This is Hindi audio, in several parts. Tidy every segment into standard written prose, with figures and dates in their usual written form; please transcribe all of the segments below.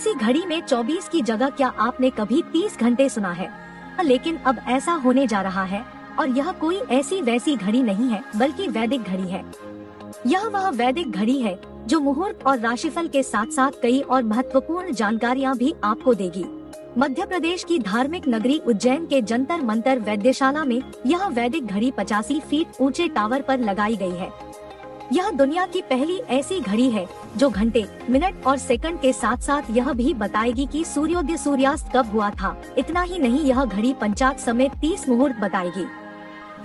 किसी घड़ी में 24 की जगह क्या आपने कभी 30 घंटे सुना है? लेकिन अब ऐसा होने जा रहा है, और यह कोई ऐसी वैसी घड़ी नहीं है बल्कि वैदिक घड़ी है। यह वह वैदिक घड़ी है जो मुहूर्त और राशिफल के साथ साथ कई और महत्वपूर्ण जानकारियाँ भी आपको देगी। मध्य प्रदेश की धार्मिक नगरी उज्जैन के जंतर मंतर वैद्यशाला में यह वैदिक घड़ी 85 फीट ऊंचे टावर पर लगाई गई है। यह दुनिया की पहली ऐसी घड़ी है जो घंटे, मिनट और सेकंड के साथ साथ यह भी बताएगी कि सूर्योदय सूर्यास्त कब हुआ था। इतना ही नहीं, यह घड़ी पंचांग समेत 30 मुहूर्त बताएगी।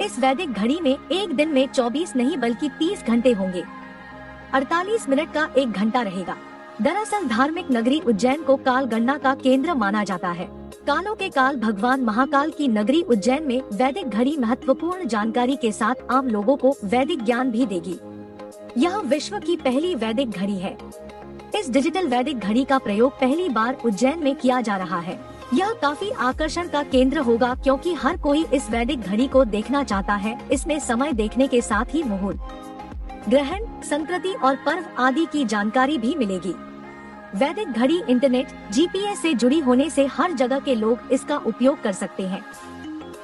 इस वैदिक घड़ी में एक दिन में 24 नहीं बल्कि 30 घंटे होंगे। 48 मिनट का एक घंटा रहेगा। दरअसल धार्मिक नगरी उज्जैन को काल गणना का केंद्र माना जाता है। कालों के काल भगवान महाकाल की नगरी उज्जैन में वैदिक घड़ी महत्वपूर्ण जानकारी के साथ आम लोगों को वैदिक ज्ञान भी देगी। यह विश्व की पहली वैदिक घड़ी है। इस डिजिटल वैदिक घड़ी का प्रयोग पहली बार उज्जैन में किया जा रहा है। यह काफी आकर्षण का केंद्र होगा क्योंकि हर कोई इस वैदिक घड़ी को देखना चाहता है। इसमें समय देखने के साथ ही मुहूर्त, ग्रहण, संकृति और पर्व आदि की जानकारी भी मिलेगी। वैदिक घड़ी इंटरनेट, जीपीएस से जुड़ी होने से हर जगह के लोग इसका उपयोग कर सकते हैं।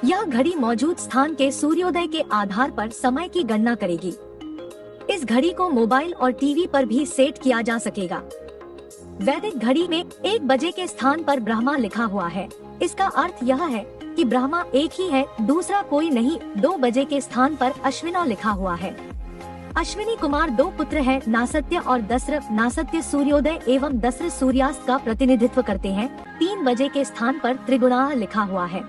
यह घड़ी मौजूद स्थान के सूर्योदय के आधार पर समय की गणना करेगी। इस घड़ी को मोबाइल और टीवी पर भी सेट किया जा सकेगा। वैदिक घड़ी में 1 बजे के स्थान पर ब्रह्मा लिखा हुआ है। इसका अर्थ यह है कि ब्रह्मा एक ही है, दूसरा कोई नहीं। 2 बजे के स्थान पर अश्विना लिखा हुआ है। अश्विनी कुमार 2 पुत्र हैं, नासत्य और दस्र। नासत्य सूर्योदय एवं दस्र सूर्यास्त का प्रतिनिधित्व करते हैं। 3 बजे के स्थान पर त्रिगुणा लिखा हुआ है,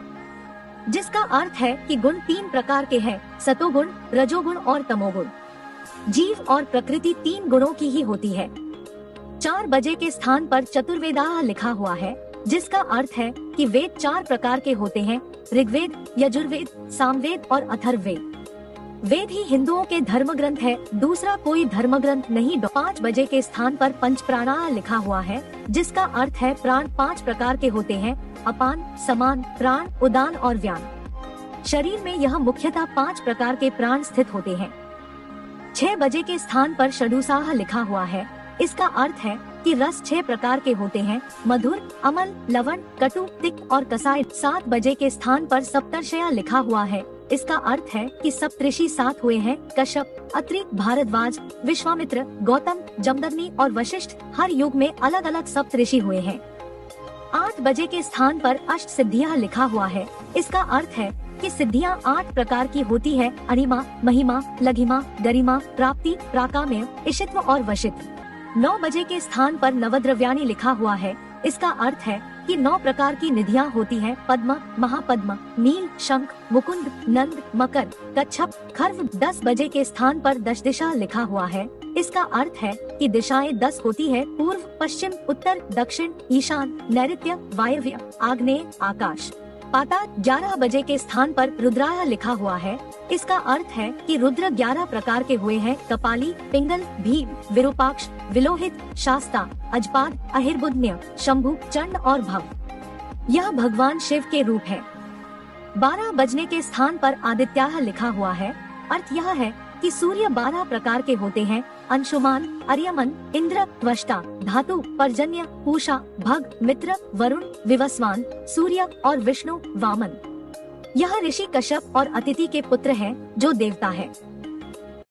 जिसका अर्थ है कि गुण 3 प्रकार के हैं, सतोगुण, रजोगुण और तमोगुण। जीव और प्रकृति 3 गुणों की ही होती है। 4 बजे के स्थान पर चतुर्वेदाः लिखा हुआ है, जिसका अर्थ है कि वेद 4 प्रकार के होते हैं, ऋग्वेद, यजुर्वेद, सामवेद और अथर्ववेद। वेद ही हिंदुओं के धर्म ग्रंथ है, दूसरा कोई धर्म ग्रंथ नहीं। 5 बजे के स्थान पर पंच प्राणाः लिखा हुआ है, जिसका अर्थ है प्राण 5 प्रकार के होते हैं, अपान, समान, प्राण, उदान और व्यान। शरीर में यह मुख्यतः 5 प्रकार के प्राण स्थित होते हैं। 6 बजे के स्थान पर षडुसाः लिखा हुआ है। इसका अर्थ है कि रस 6 प्रकार के होते हैं, मधुर, अमल, लवण, कटु, तिक्त और कसाय। 7 बजे के स्थान पर सप्तर्षय लिखा हुआ है। इसका अर्थ है कि सप्तऋषि 7 हुए हैं, कश्यप, अत्रि, भारद्वाज, विश्वामित्र, गौतम, जमदग्नि और वशिष्ठ। हर युग में अलग अलग सप्तऋषि हुए हैं। 8 बजे के स्थान पर अष्ट सिद्धियाँ लिखा हुआ है। इसका अर्थ है कि सिद्धियाँ 8 प्रकार की होती है, अणिमा, महिमा, लघिमा, गरिमा, प्राप्ति, प्राकाम्य, इशित्व और वशित्व। 9 बजे के स्थान पर नवद्रव्याणि लिखा हुआ है। इसका अर्थ है कि 9 प्रकार की निधियाँ होती हैं, पद्म, महापद्म, नील, शंख, मुकुंद, नंद, मकर, कच्छप, खर्व। 10 बजे के स्थान पर दशदिशा लिखा हुआ है। इसका अर्थ है कि दिशाएं 10 होती है, पूर्व, पश्चिम, उत्तर, दक्षिण, ईशान, नैऋत्य, वायव्य, आग्नेय, आकाश, पाताल। 11 बजे के स्थान पर रुद्राय लिखा हुआ है। इसका अर्थ है कि रुद्र 11 प्रकार के हुए हैं, कपाली, पिंगल, भीम, विरूपाक्ष, विलोहित, शास्ता, अजपाद, अहिर्बुद्ध, शंभु, चंड और भव। यह भगवान शिव के रूप है। 12 बजने के स्थान पर आदित्याः लिखा हुआ है। अर्थ यह है कि सूर्य 12 प्रकार के होते हैं, अंशुमान, अर्यमन, इंद्र, त्वष्टा, धातु, पर्जन्य, पूषा, भग, मित्र, वरुण, विवस्वान, सूर्य और विष्णु, वामन। यह ऋषि कश्यप और अतिथि के पुत्र हैं, जो देवता है।